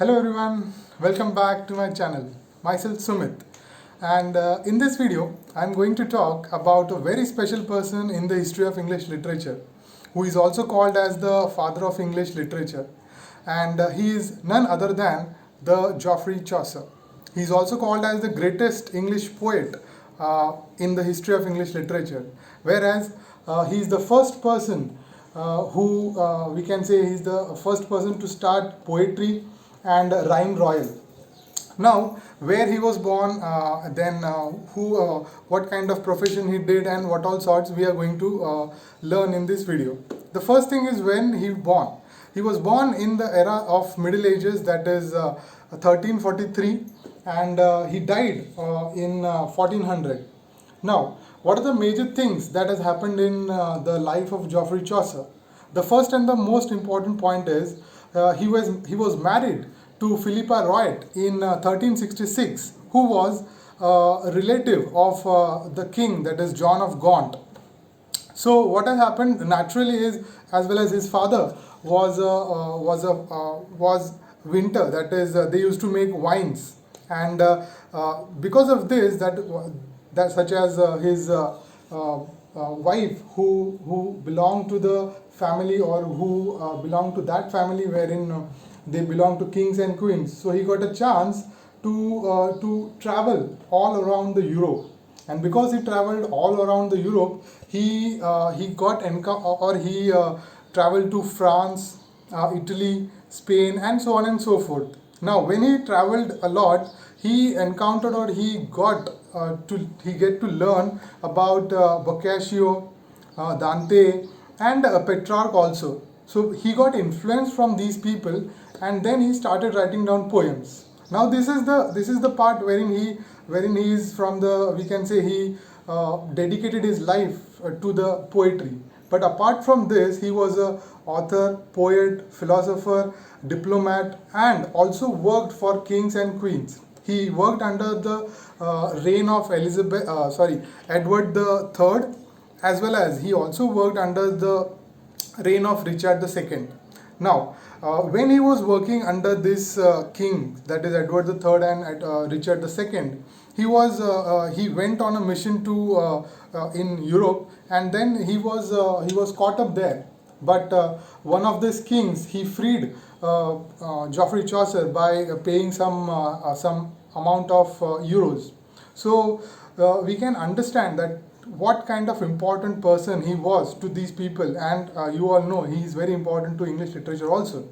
Hello everyone, welcome back to my channel. Myself Sumeet, and in this video I'm going to talk about a very special person in the history of English literature who is also called as the father of English literature, and he is none other than the Geoffrey Chaucer. He is also called as the greatest English poet in the history of English literature, whereas he is the first person who we can say he is the first person to start poetry and rhyme royal. Now, where he was born, then what kind of profession he did, and what all sorts we are going to learn in this video. The first thing is when he born. He was born in the era of Middle Ages, that is 1343, and he died in 1400. Now, what are the major things that has happened in the life of Geoffrey Chaucer? The first and the most important point is he was married to Philippa Royat in 1366, who was a relative of the king, that is John of Gaunt. So what has happened naturally is, as well as his father was winter, that is they used to make wines, and because of this, that such as his wife who belonged to the family, or who belonged to that family wherein they belong to kings and queens. So he got a chance to travel all around the Europe, and because he traveled all around the Europe, he got or he traveled to France, Italy, Spain, and so on and so forth. Now, when he traveled a lot, he encountered, or he got he get to learn about Boccaccio, Dante, and Petrarch also. So he got influence from these people, and then he started writing down poems. Now this is the part wherein he is from the, we can say, he dedicated his life to the poetry. But apart from this, he was a author, poet, philosopher, diplomat, and also worked for kings and queens. He worked under the reign of Edward the Third, as well as he also worked under the reign of Richard II. Now, when he was working under this king, that is Edward the Third and Richard II, he went on a mission to in Europe, and then he was caught up there. But one of these kings, he freed Geoffrey Chaucer by paying some amount of euros. So we can understand that what kind of important person he was to these people, and you all know he is very important to English literature also.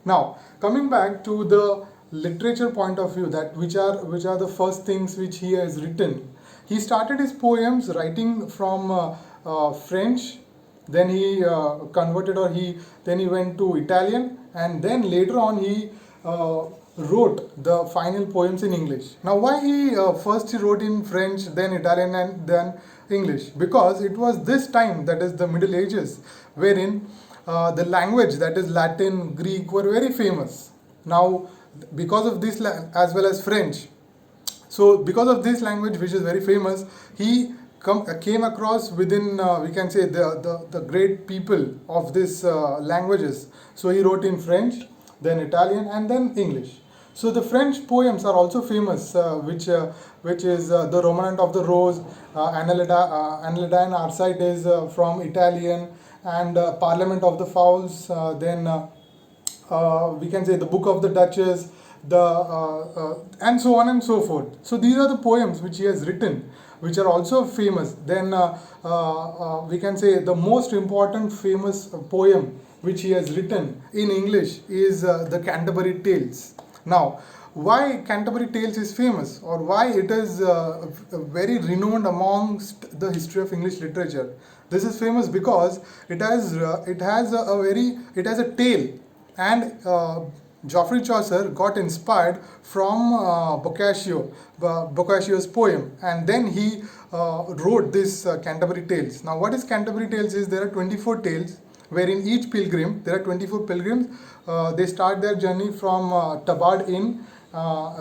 Now, coming back to the literature point of view, that which are the first things which he has written. He started his poems writing from French, then he converted, or he went to Italian, and then later on he wrote the final poems in English. Now, why he wrote in French, then Italian, and then English? Because it was this time, that is the Middle Ages, wherein the language, that is Latin, Greek, were very famous. Now, because of this, as well as French, so because of this language, which is very famous, he came across within, we can say, the great people of these languages. So he wrote in French, then Italian, and then English. So the French poems are also famous, which is the Romanant of the Rose, Annalida and Arcite is from Italian, and Parlement of the Foules. Then we can say the Book of the Duchess, and so on and so forth. So these are the poems which he has written, which are also famous. Then we can say the most important famous poem which he has written in English is the Canterbury Tales. Now, why Canterbury Tales is famous, or why it is very renowned amongst the history of English literature? This is famous because it has a tale, and Geoffrey Chaucer got inspired from Boccaccio's poem, and then he wrote this Canterbury Tales. Now, what is Canterbury Tales is there are 24 tales, wherein each pilgrim, there are 24 pilgrims, they start their journey from Tabard Inn,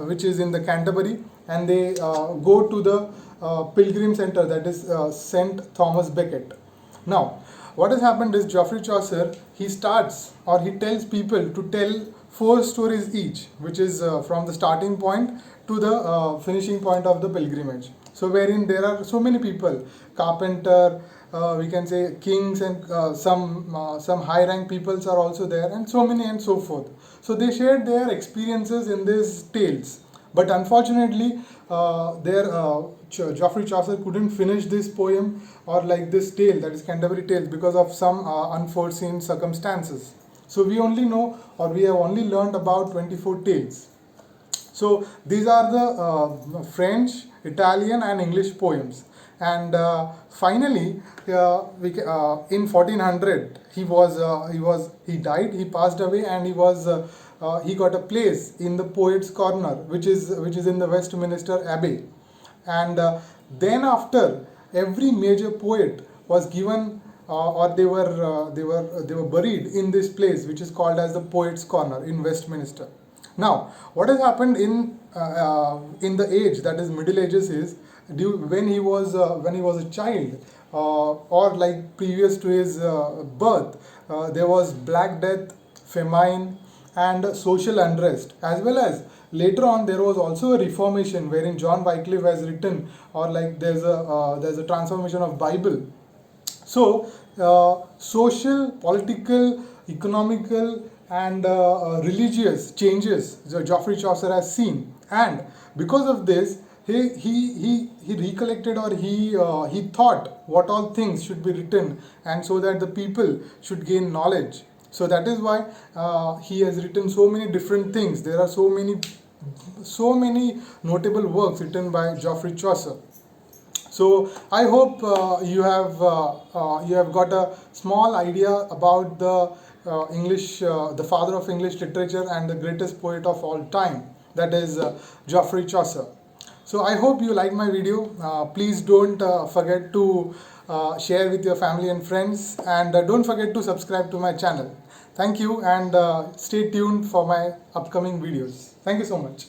which is in the Canterbury, and they go to the pilgrim center, that is St. Thomas Becket. Now, what has happened is Geoffrey Chaucer, he starts, or he tells people to tell 4 stories each, which is from the starting point to the finishing point of the pilgrimage. So wherein there are so many people, carpenter, we can say kings, and some high rank peoples are also there, and so many and so forth. So they shared their experiences in these tales. But unfortunately, Geoffrey Chaucer couldn't finish this poem or like this tale, that is Canterbury Tales, because of some unforeseen circumstances. So we only know, or we have only learned about 24 tales. So these are the French, Italian, and English poems. And finally, in 1400, he died, he passed away, and he got a place in the Poets' Corner, which is in the Westminster Abbey. And then after, every major poet was given, or they were buried in this place, which is called as the Poets' Corner in Westminster. Now, what has happened in the age, that is Middle Ages, is when he was a child, or like previous to his birth, there was Black Death, famine, and social unrest, as well as later on there was also a reformation wherein John Wycliffe has written, or like there's a transformation of Bible. So social, political, economical, and religious changes Geoffrey Chaucer has seen, and because of this, he recollected, or he thought what all things should be written, and so that the people should gain knowledge. So that is why he has written so many different things. There are so many notable works written by Geoffrey Chaucer. So I hope you have got a small idea about the the father of English literature and the greatest poet of all time, that is Geoffrey Chaucer. So I hope you like my video. Please don't forget to share with your family and friends, and don't forget to subscribe to my channel. Thank you, and stay tuned for my upcoming videos. Thank you so much.